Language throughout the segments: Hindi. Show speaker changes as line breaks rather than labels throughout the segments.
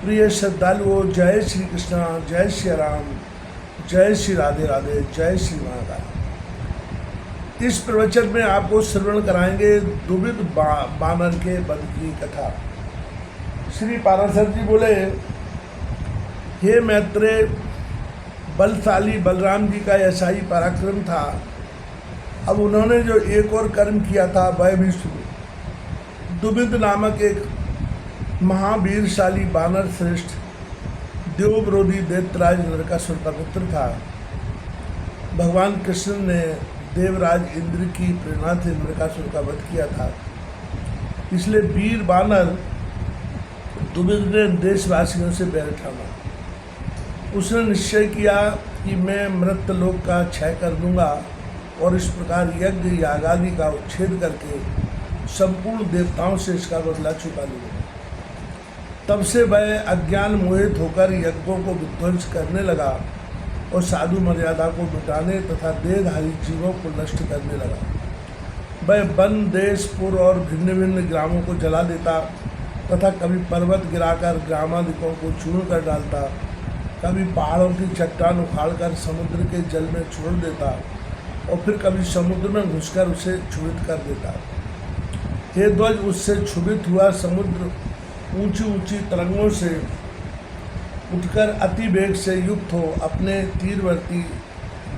प्रिय श्रद्धालुओं, जय श्री कृष्णा, जय श्री राम, जय श्री राधे राधे, जय श्री महाकाल। इस प्रवचन में आपको श्रवण कराएंगे दुविध बानर के वध की कथा। श्री पाराशर जी बोले, हे मैत्रेय, बलशाली बलराम जी का ऐसा ही पराक्रम था। अब उन्होंने जो एक और कर्म किया था वह भी सुनो। दुविध नामक एक महावीरशाली बानर श्रेष्ठ देवविरोधी दैत्यराज नरकासुर का पुत्र था। भगवान कृष्ण ने देवराज इंद्र की प्रेरणा से नरकासुर का वध किया था। इसलिए वीर बानर दुविध ने देशवासियों से बैर ठाना। उसने निश्चय किया कि मैं मृत्यलोक का क्षय कर दूंगा और इस प्रकार यज्ञ यागादि का उच्छेद करके संपूर्ण देवताओं से इसका बदला चुका लूँगा। तब से वह अज्ञान मोहित होकर यज्ञों को विध्वंस करने लगा और साधु मर्यादा को मिटाने तथा देहधारी जीवों को नष्ट करने लगा। वह वन, देश, पुर और भिन्न भिन्न ग्रामों को जला देता तथा कभी पर्वत गिराकर ग्रामाधिकों को चूर्ण कर डालता, कभी पहाड़ों की चट्टान उखाड़कर समुद्र के जल में छोड़ देता और फिर कभी समुद्र में घुसकर उसे क्षुभित कर देता। हे ध्वज, उससे क्षुभित हुआ समुद्र ऊंची ऊंची तरंगों से उठकर अति वेग से युक्त हो अपने तीरवर्ती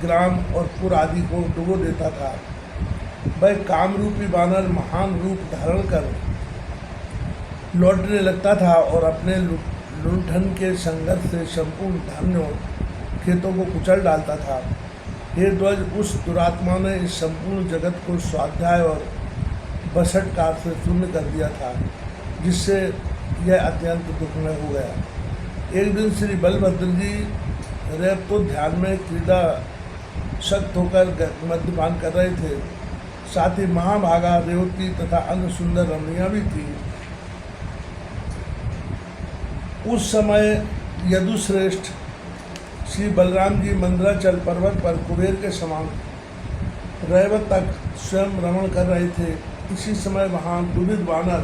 ग्राम और पुर आदि को डुबो देता था। वह कामरूपी बानर महान रूप धारण कर लौटने लगता था और अपने लुंठन के संघर्ष से संपूर्ण धान्यों खेतों को कुचल डालता था। हे ध्वज, उस दुरात्मा ने इस संपूर्ण जगत को स्वाध्याय और बसट कार से शून्य कर दिया था, जिससे यह अत्यंत दुखमय हो गया। एक दिन श्री बलभद्र जी रेपतो ध्यान में क्रीड़ा शक्त होकर मद्यपान कर रहे थे। साथ ही महाभागा रेवती तथा अन्य सुंदर रमणियाँ भी थी। उस समय यदुश्रेष्ठ श्री बलराम जी मंदराचल पर्वत पर कुबेर के समान रैवत तक स्वयं रमण कर रहे थे। इसी समय वहाँ दुविध बानर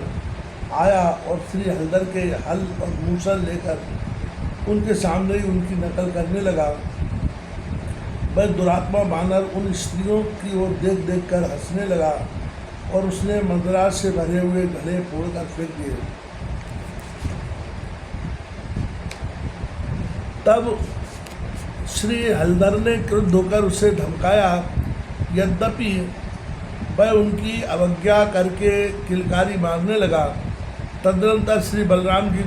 आया और श्री हलधर के हल और मूसल लेकर उनके सामने ही उनकी नकल करने लगा। वह दुरात्मा बानर उन स्त्रियों की ओर देख देख कर हंसने लगा और उसने मदरा से भरे हुए घड़े फोड़कर फेंक दिए। तब श्री हलधर ने क्रुद्ध होकर उसे धमकाया। यद्यपि वह उनकी अवज्ञा करके किलकारी मारने लगा। तदनंतर श्री बलराम जी